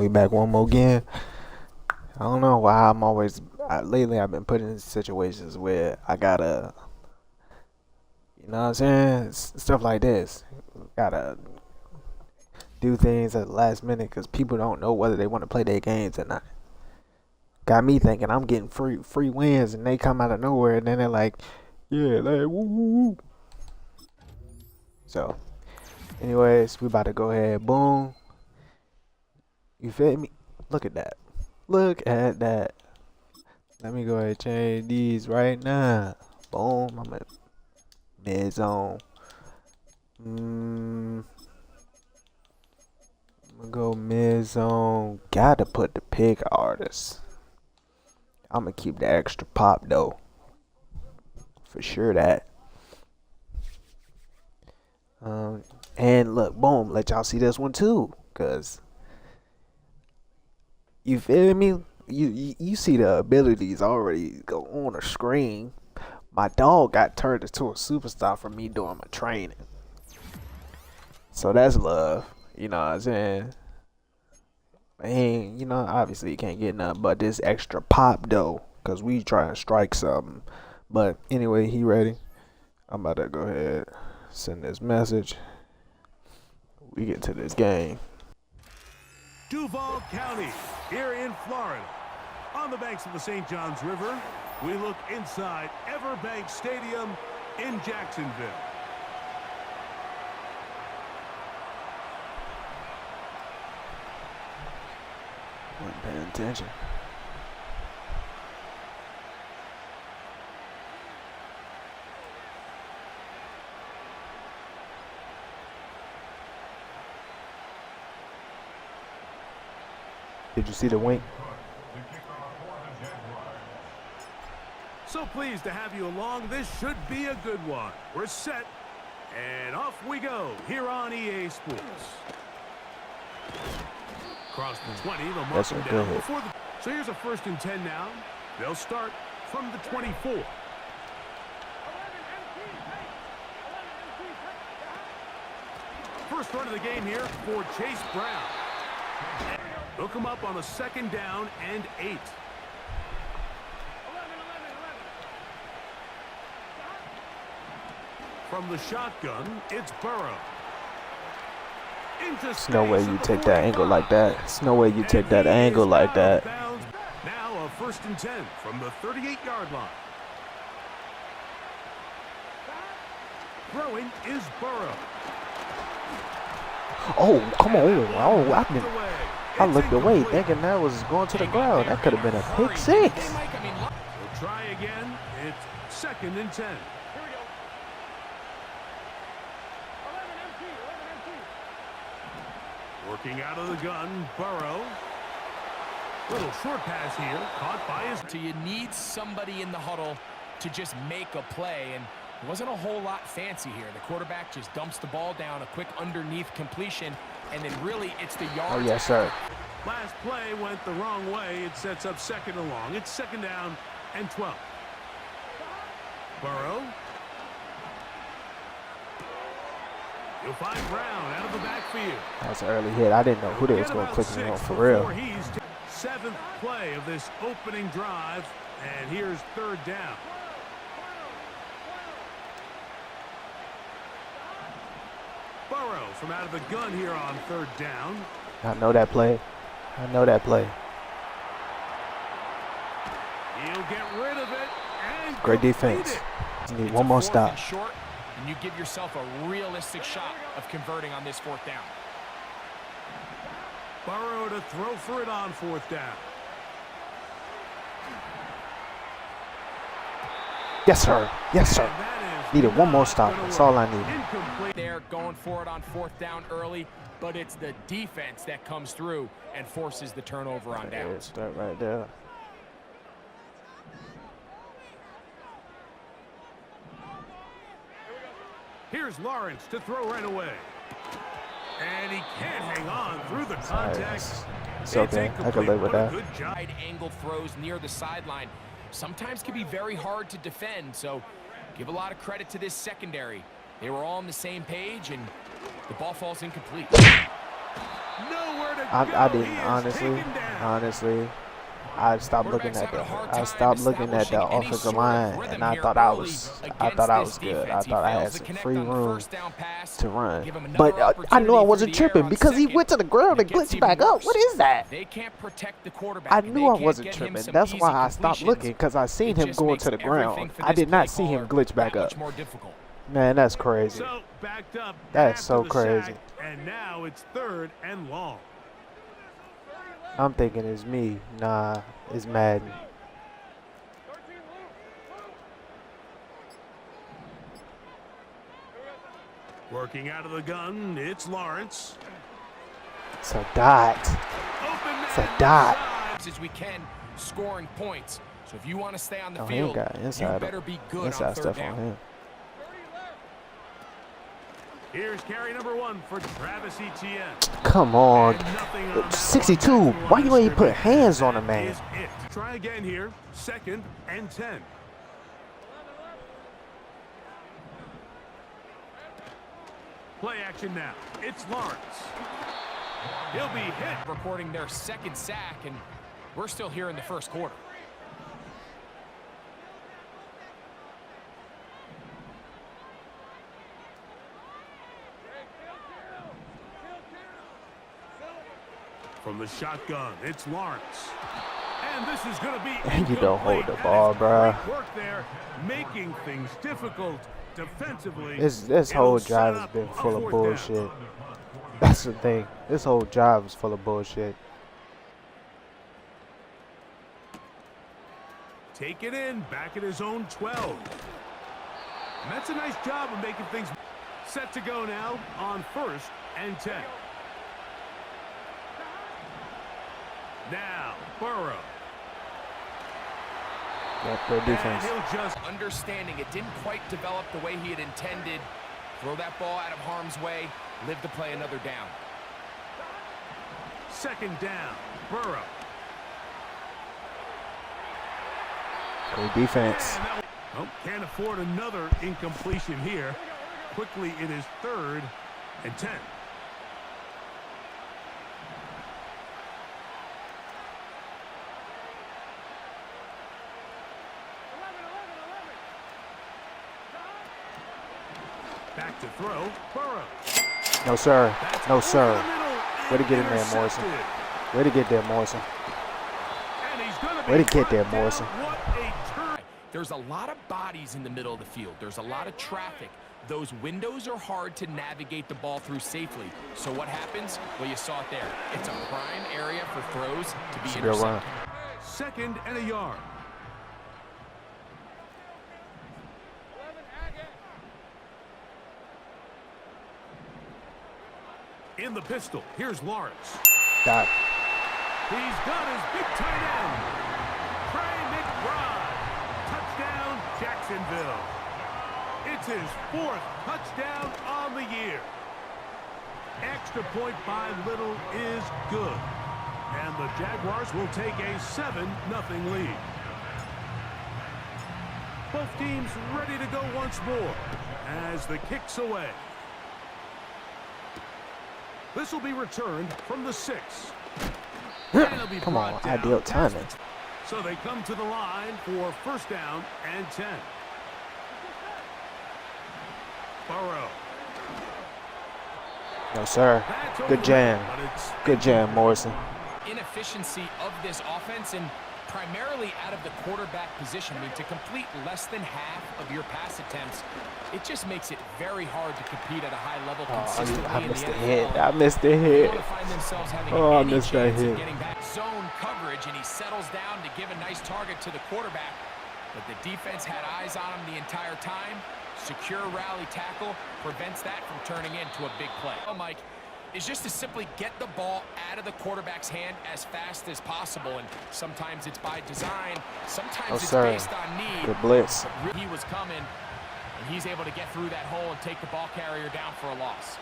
we back one more again. I don't know why I'm always lately I've been put in situations where I gotta, you know what I'm saying, stuff like this. Gotta do things at the last minute because people don't know whether they want to play their games or not. Got me thinking I'm getting free wins, and they come out of nowhere, and then they're like, yeah, like woo woo woo. So, anyways, we about to go ahead, boom. You feel me? Look at that. Look at that. Let me go ahead and change these right now. Boom. I'm at mid zone. I'm gonna go mid zone. Gotta put the pick artist. I'm gonna keep the extra pop though. For sure that. And look, boom. Let y'all see this one too, cause you feel me? You see the abilities already go on the screen. My dog got turned into a superstar from me doing my training. So that's love. You know what I'm saying? And, you know, obviously you can't get nothing but this extra pop though, because we try to strike something. But anyway, he ready. I'm about to go ahead, send this message. We get to this game. Duval County, here in Florida. On the banks of the St. Johns River, we look inside Everbank Stadium in Jacksonville. Wasn't paying attention. Did you see the wink? So pleased to have you along. This should be a good one. We're set, and off we go here on EA Sports. Across the 20, they'll mark them down before the... So here's a 1st and 10 now. They'll start from the 24. First run of the game here for Chase Brown. They'll come up on a 2nd down and 8. From the shotgun, it's Burrow. There's no way you take that angle like that. There's no way you take that angle like that. Now a 1st and 10 from the 38-yard line. Throwing is Burrow. Oh, come on. Oh, I looked away thinking that was going to the ground. That could have been a pick 6. We'll try again. It's 2nd and 10. Working out of the gun, Burrow. Little short pass here, caught by his... So you need somebody in the huddle to just make a play, and it wasn't a whole lot fancy here. The quarterback just dumps the ball down, a quick underneath completion, and then really it's the yard. Oh, yes, sir. Last play went the wrong way. It sets up 2nd and long. It's 2nd down and 12. Burrow. You'll find Brown out of the backfield. That's an early hit. I didn't know who they was going to click me on for real. 7th play of this opening drive, and here's 3rd down. Burrow from out of the gun here on 3rd down. I know that play. I know that play. He'll get rid of it. And great defense. You need one more stop. Short, and you give yourself a realistic shot of converting on this 4th down. Burrow to throw for it on 4th down. Yes, sir. Yes, sir. Needed one more stop. That's all I needed. They're going for it on 4th down early, but it's the defense that comes through and forces the turnover on downs. That right there. Here's Lawrence to throw right away. And he can't hang on through the contact. It's okay. I can live with that. Wide angle throws near the sideline sometimes can be very hard to defend, so give a lot of credit to this secondary. They were all on the same page, and the ball falls incomplete. Nowhere to I go. didn't He is honestly. taken down. Honestly, I stopped looking Quarterback's at having a the. hard I time stopped looking at the establishing any offensive sort of line, rhythm and I here thought I early was. I against thought I this was good. I defense. He thought I fails had to some connect free on the room first down pass. to run. Give him another But I knew I opportunity wasn't through the air tripping on because he second. went to the ground and It gets glitched even back up. worse. What is that? They can't protect the quarterback. I and knew they I can't wasn't get him tripping. some That's easy why I stopped completions. looking, because I seen It him just going makes to the everything ground. for I this did play not see him caller glitch back that up. much more difficult. Man, that's crazy. So backed up That's after so the crazy. sack, and now it's 3rd and long. I'm thinking it's me. Nah, it's Madden. Working out of the gun, it's Lawrence. It's a dot. Open It's a man dot. inside. As we can, scoring points. So if you want to stay on the Oh, he ain't field, got you inside, better be good on inside 3rd stuff down. on him. Here's carry number 1 for Travis Etienne. Come on. And nothing on that 62. one. Why you ain't put Scrimmage. hands on That him, man? is it. Try again here. 2nd and 10. Play action now. It's Lawrence. He'll be hit. Recording their 2nd sack, and we're still here in the 1st quarter. From the shotgun, it's Lawrence. And this is going to be You don't hold the incomplete. ball, And it's bruh. great work there, making things difficult defensively. This It'll whole set drive has up been a full of 4th down. bullshit. That's the thing. This whole drive is full of bullshit. Take it in, back at his own 12. And that's a nice job of making things set to go now on 1st and 10. Now, Burrow. Yeah, good defense. And he'll just Understanding it didn't quite develop the way he had intended. Throw that ball out of harm's way. Live to play another down. 2nd down, Burrow. Good defense. And that can't afford another incompletion here. Quickly, it is 3rd and 10. Back to throw, Burrow. No, sir. That's No, over sir. the middle Way to and get in there, Morrison. intercepted. Way to get there, Morrison. And he's gonna be Way to get there, brought down. Morrison. What a turn. There's a lot of bodies in the middle of the field. There's a lot of traffic. Those windows are hard to navigate the ball through safely. So what happens? Well, you saw it there. It's a prime area for throws to be It's a good run. intercepted. 2nd and a yard. In the pistol, here's Lawrence. Dot. He's got his big tight end. Trey McBride. Touchdown, Jacksonville. It's his 4th touchdown on the year. Extra point by Little is good. And the Jaguars will take a 7-0 lead. Both teams ready to go once more as the kick's away. This will be returned from the 6. And it'll be Come on, brought down ideal past timing. it. So they come to the line for 1st down and 10. Burrow. No, sir. That's Good overrated, jam. but it's Good jam, Morrison. Inefficiency of this offense, and primarily out of the quarterback position. I mean, to complete less than half of your pass attempts, it just makes it very hard to compete at a high level consistently I in missed the the NFL. hit. I missed the They hit. want to find themselves having Oh, I any missed that chance of hit. getting back. Zone coverage, and he settles down to give a nice target to the quarterback. But the defense had eyes on him the entire time. Secure rally tackle prevents that from turning into a big play. Oh, Mike, is just to simply get the ball out of the quarterback's hand as fast as possible. And sometimes it's by design, sometimes Oh, it's sir. based on need. Good blitz. But he was coming, and he's able to get through that hole and take the ball carrier down for a loss.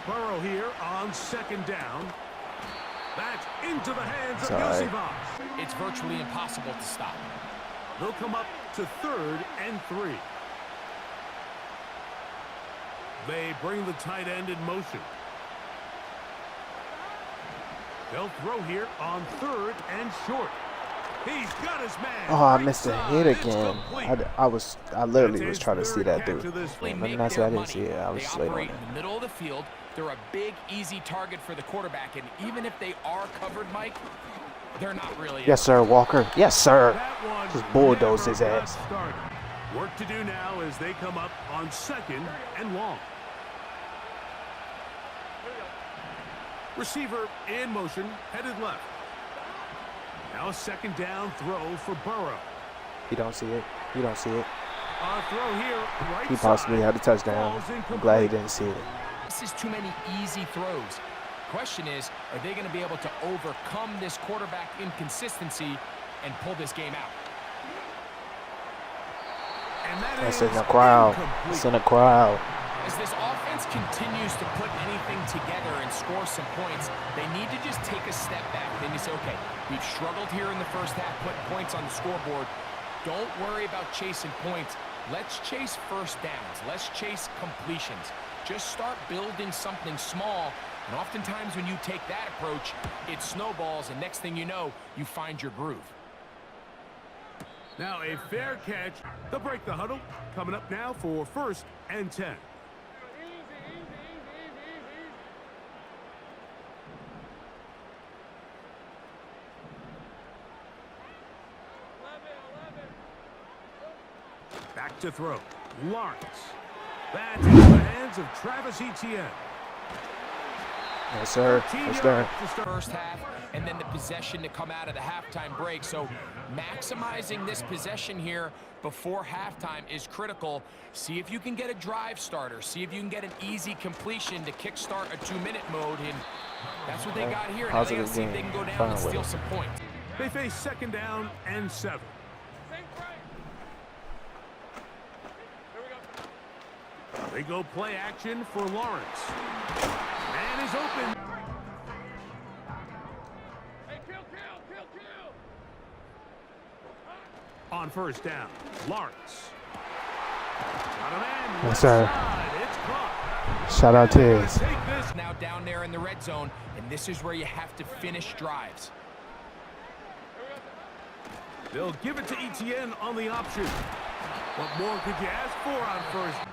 Burrow here on 2nd down. That's into the hands of Sorry. Yossi. It's virtually impossible to stop. They'll come up to 3rd and 3. They bring the tight end in motion. They'll throw here on 3rd and short. He's got his man. Oh, I right missed a side. hit It's again. complete. I literally That's was his trying to see third that catch dude. of this They Let make me not say their I didn't money. see it. I was They just late on operate it. in the middle of the field. They're a big, easy target for the quarterback, and even if they are covered, Mike, they're not really. Yes, sir, Walker. Yes, sir. That one Just bulldozed his never ass. got started. Work to do now as they come up on 2nd and long. Receiver in motion, headed left. Now a 2nd down throw for Burrow. He don't see it. He don't see it. A throw here, right He possibly side. had a touchdown. Falls I'm incomplete. glad he didn't see it. This is too many easy throws. Question is, are they going to be able to overcome this quarterback inconsistency and pull this game out? And that That's is in the crowd. incomplete. It's in the crowd. As this offense continues to put anything together and score some points, they need to just take a step back. Then you say, okay, we've struggled here in the first half, putting points on the scoreboard. Don't worry about chasing points. Let's chase first downs. Let's chase completions. Just start building something small. And oftentimes when you take that approach, it snowballs, and next thing you know, you find your groove. Now a fair catch. They'll break the huddle. Coming up now for 1st and 10. Back to throw. Lawrence. That's into the hands of Travis Etienne. Yes, sir. 13 Yes, sir. yards to start. First half, and then the possession to come out of the halftime break. So maximizing this possession here before halftime is critical. See if you can get a drive starter. See if you can get an easy completion to kickstart a 2-minute mode, and that's what they got here. Now they gotta see if they can go down and steal some points. They face 2nd down and 7. They go play action for Lawrence. Man is open. On 1st down, Lawrence. Got a man Yes, left sir. side. It's caught. Shout out to They're gonna his. take this. Now down there in the red zone, and this is where you have to finish drives. They'll give it to Etienne on the option. What more could you ask for on 1st?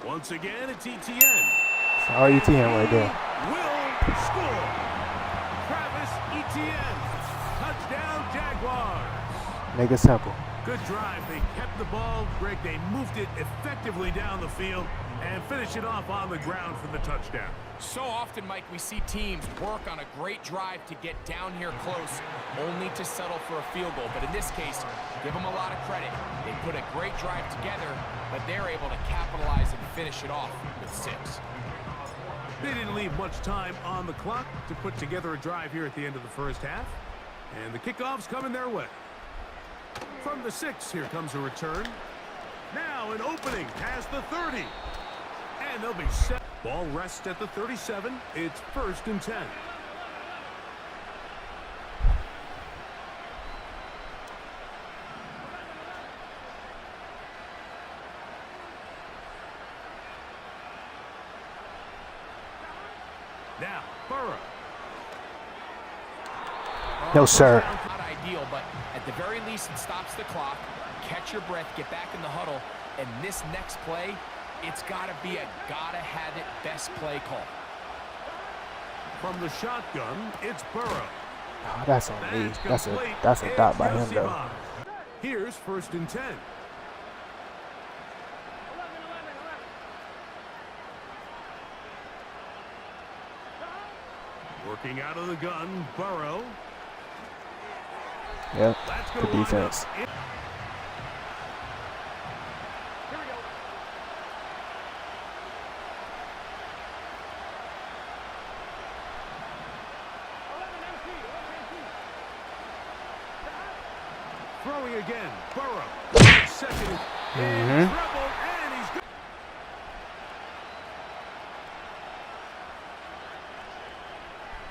Once again, it's Etienne. All ETN right there. Will score. Travis Etienne. Touchdown, Jaguars. Make it simple. Good drive. They kept the ball. Greg, they moved it effectively down the field and finished it off on the ground for the touchdown. So often, Mike, we see teams work on a great drive to get down here close, only to settle for a field goal. But in this case, give them a lot of credit. They put a great drive together, but they're able to capitalize and finish it off with 6. They didn't leave much time on the clock to put together a drive here at the end of the first half. And the kickoff's coming their way. From the 6, here comes a return. Now an opening past the 30. And they'll be set. Ball rests at the 37. It's 1st and 10. Now, Burrow. No, sir. Not ideal, but at the very least, it stops the clock. Catch your breath, get back in the huddle, and this next play, it's got to be a gotta-have-it best play call. From the shotgun, it's Burrow. Oh, that's on me. That's complete. a dot by him though. Yosima. Here's 1st and 10. Working out of the gun, Burrow. Yep. That's Good gonna line up defense. in- Throwing again, Burrow. 2nd and trouble, and he's good.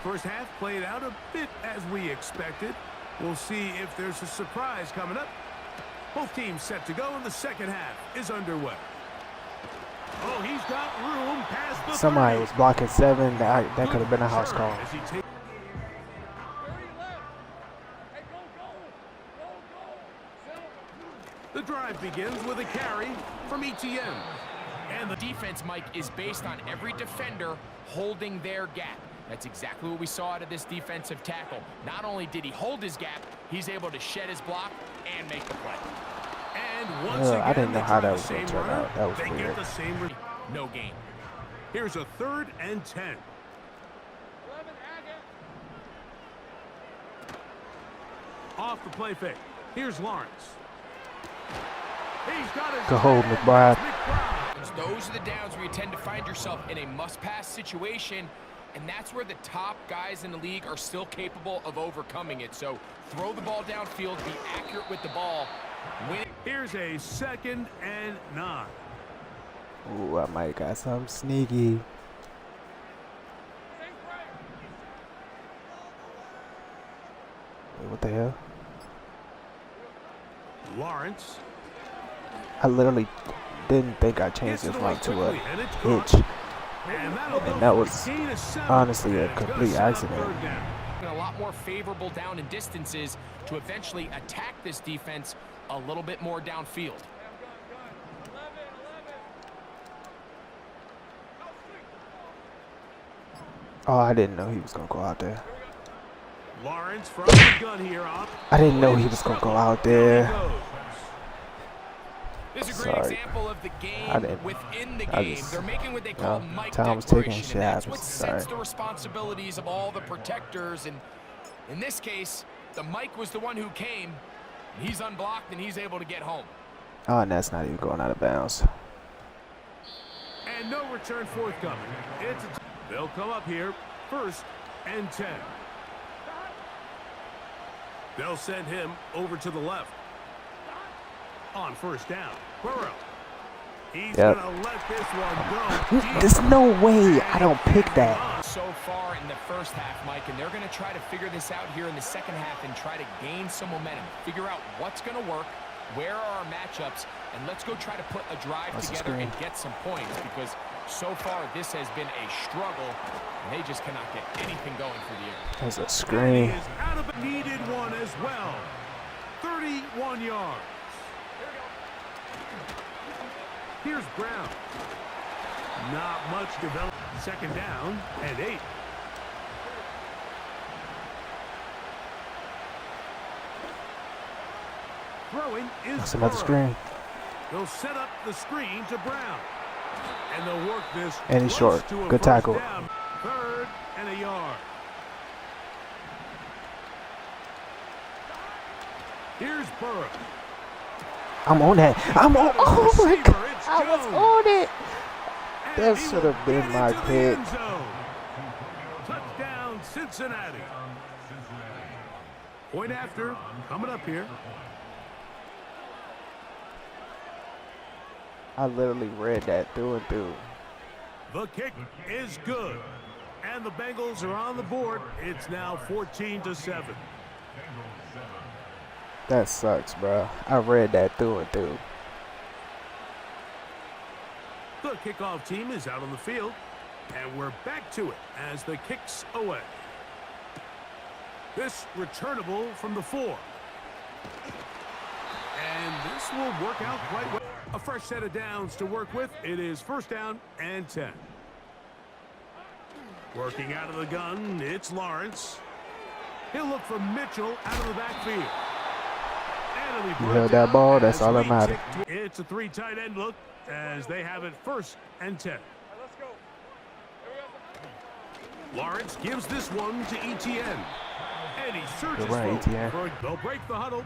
First half played out a bit as we expected. We'll see if there's a surprise coming up. Both teams set to go, and the second half is underway. Oh, he's got room past the Somebody 30. was blocking 7. That could have been a house call. The drive begins with a carry from ETN. And the defense, Mike, is based on every defender holding their gap. That's exactly what we saw out of this defensive tackle. Not only did he hold his gap, he's able to shed his block and make the play. And once again, I didn't know how that the was going same to turn runner, out. That was they weird. get the same No gain. Here's a 3rd and 10. Off the play fake. Here's Lawrence. He's got his Good hold, man, McBride. McBride. Those are the downs where you tend to find yourself in a must-pass situation, and that's where the top guys in the league are still capable of overcoming it. So throw the ball downfield, be accurate with the ball. Win. Here's a 2nd and 9. Ooh, I might got something sneaky. Wait, what the hell? Lawrence. I literally didn't think I changed this mic to a hitch. And that was honestly a complete accident. A lot more favorable down and distances to eventually attack this defense a little bit more downfield. Oh, I didn't know he was going to go out there. Lawrence from the gun here up. I didn't know he was going to go out there. This is a great example of the game within the game. They're making what they call Mike declaration, and that's what sets the responsibilities of all the protectors. And in this case, the Mike was the one who came. He's unblocked, and he's able to get home. Oh, and that's not even going out of bounds. And no return forthcoming. They'll come up here, 1st and 10. They'll send him over to the left. On 1st down, Burrow. He's going to let this one go. There's no way I don't pick that. So far in the first half, Mike, and they're going to try to figure this out here in the second half and try to gain some momentum. Figure out what's going to work, where are our matchups, and let's go try to put a drive together and get some points, because so far this has been a struggle, and they just cannot get anything going for the air. There's a screen. Is out of needed one as well. 31 yards. Here's Brown. Not much development. 2nd down and 8. Throwing is That's another Burrow. screen. They'll set up the screen to Brown. And they'll work this. And he's short. To a Good tackle. down. 3rd and a yard. Here's Burrow. I'm on that. I'm on. Oh my God. It's I was Jones. on it. And That he should will have been get my into the pick. end zone. Touchdown, Cincinnati. Point after, coming up here. I literally read that through and through. The kick is good. And the Bengals are on the board. It's now 14-7. That sucks, bro. I read that through and through. The kickoff team is out on the field. And we're back to it as the kick's away. This returnable from the 4. And this will work out quite well. A fresh set of downs to work with. It is 1st down and 10. Working out of the gun, it's Lawrence. He'll look for Mitchell out of the backfield. And You held that ball, that's all that matters. It's a 3 tight end look as they have it 1st and 10. Lawrence gives this one to ETN. And he searches Good run, ETN. for they'll break the huddle.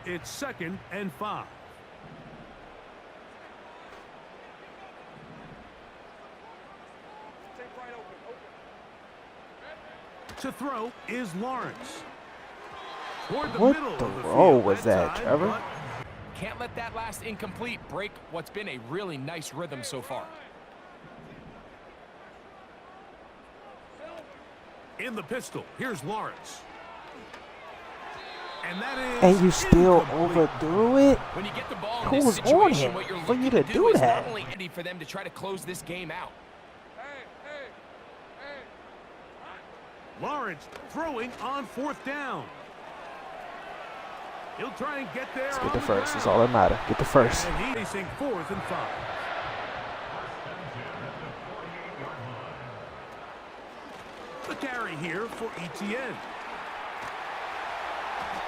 It's 2nd and 5. To throw is Lawrence. Toward the What middle the of the roll field was that, time, Trevor? but Can't let that last incomplete break what's been a really nice rhythm so far. in the pistol, here's Lawrence. And that is And you still incomplete. overthrew it? When you get the ball in Who this was on situation, him what you're for looking you to to do do is that? not only for them to try to close this game out. Lawrence throwing on 4th down. He'll try and get there. Let's get on the first. That's ground. all that matters. Get the first. And he's facing 4th and 5. The carry here for ETN.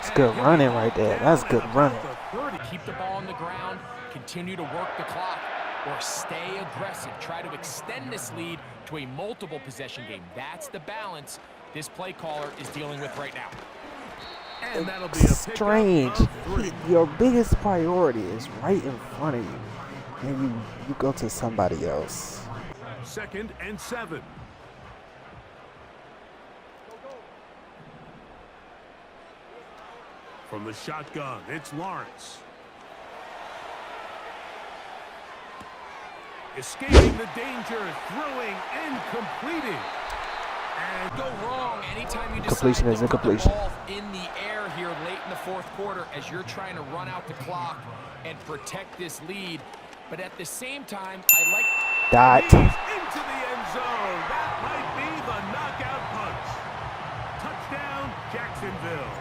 It's good running right there. That's good running. Keep the ball on the ground, continue to work the clock, or stay aggressive. Try to extend this lead to a multiple possession game. That's the balance this play caller is dealing with right now. And that'll be a pickup Strange. of 3. Your biggest priority is right in front of you, and you go to somebody else. 2nd and 7. From the shotgun, it's Lawrence. Escaping the danger, throwing and completing. And Go wrong anytime you decide Completion to is put the incompletion. ball in the air here late in the 4th quarter as you're trying to run out the clock and protect this lead. But at the same time, I like Dot. he's into the end zone. That might be the knockout punch. Touchdown, Jacksonville.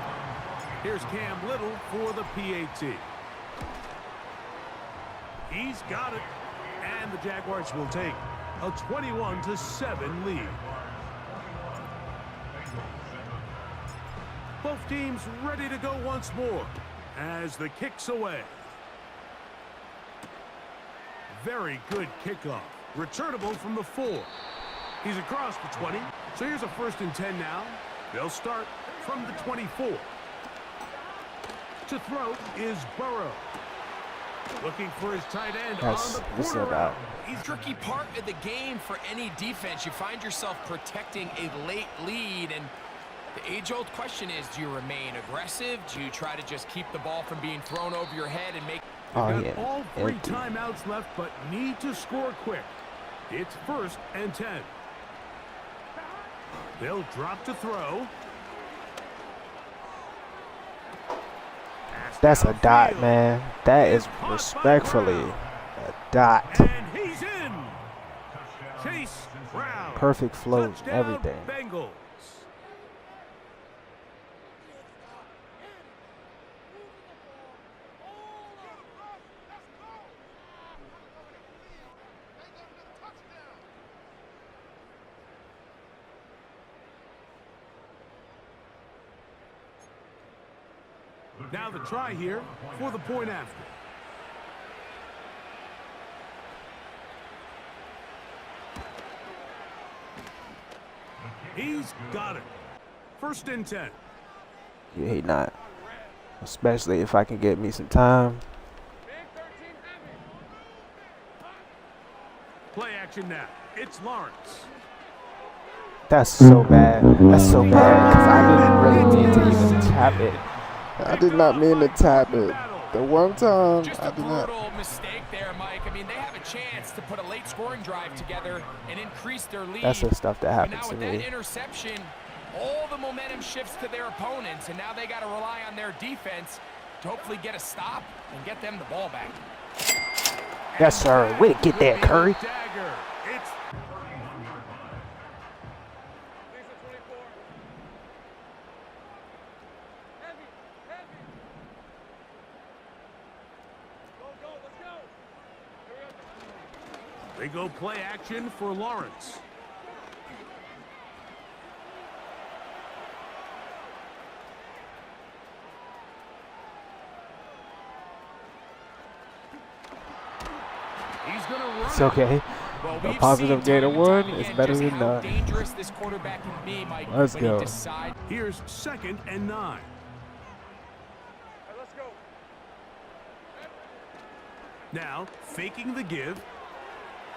Here's Cam Little for the PAT. He's got it. And the Jaguars will take a 21-7 lead. Both teams ready to go once more as the kick's away. Very good kickoff. Returnable from the 4. He's across the 20. So here's a 1st and 10 now. They'll start from the 24. To throw is Burrow. Looking for his tight end on the This is corner about. route. He's a tricky part of the game for any defense. You find yourself protecting a late lead, and the age-old question is, do you remain aggressive? Do you try to just keep the ball from being thrown over your head and make... Oh, Got yeah. all 3 Empty. timeouts left, but need to score quick. It's 1st and 10. They'll drop to throw. That's a dot, Downfield. man. That is Caught by respectfully Brown. a dot. And he's in. Chase Brown. Perfect float, Touchdown, everything. Bengals. Now the try here for the point after. He's got it. 1st and 10. You hate not. Especially if I can get me some time. Play action now. It's Lawrence. That's so bad. That's so bad because I didn't really mean to even tap it. I did not mean to tap it. The one time Just I a did not. brutal mistake there, Mike. I mean, they have a chance to put a late scoring drive together and increase their lead. That's the stuff that But happens now to with that me. interception, all the momentum shifts to their opponents, and now they got to rely on their defense to hopefully get a stop and get them the ball back. Yes, sir. Way to get that, Curry. Dagger. It's They go play action for Lawrence. He's gonna run. It's okay. Well, A we've positive seen gain of time and one time is again better just than how none. dangerous this quarterback can be, Mike. Let's when go. He decides. Here's 2nd and 9. Now, faking the give.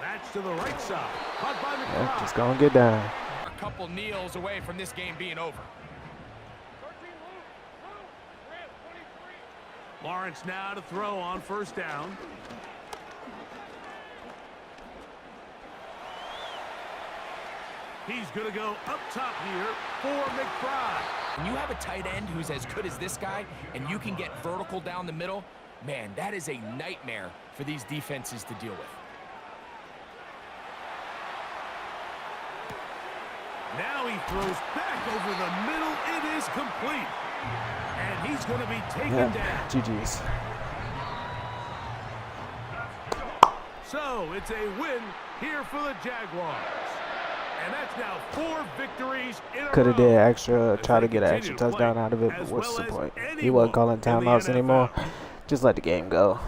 That's to the right side. Caught by Yeah, McBride. just gonna get down. A couple kneels away from this game being over. Lawrence now to throw on 1st down. He's going to go up top here for McBride. When you have a tight end who's as good as this guy and you can get vertical down the middle, man, that is a nightmare for these defenses to deal with. Now he throws back over the middle. It is complete. And he's going to be taken down. GG's. So it's a win here for the Jaguars. And that's now 4 victories in a row. Could have did extra, try to get an extra touchdown out of it, but what's the point? He wasn't calling timeouts anymore. Just let the game go.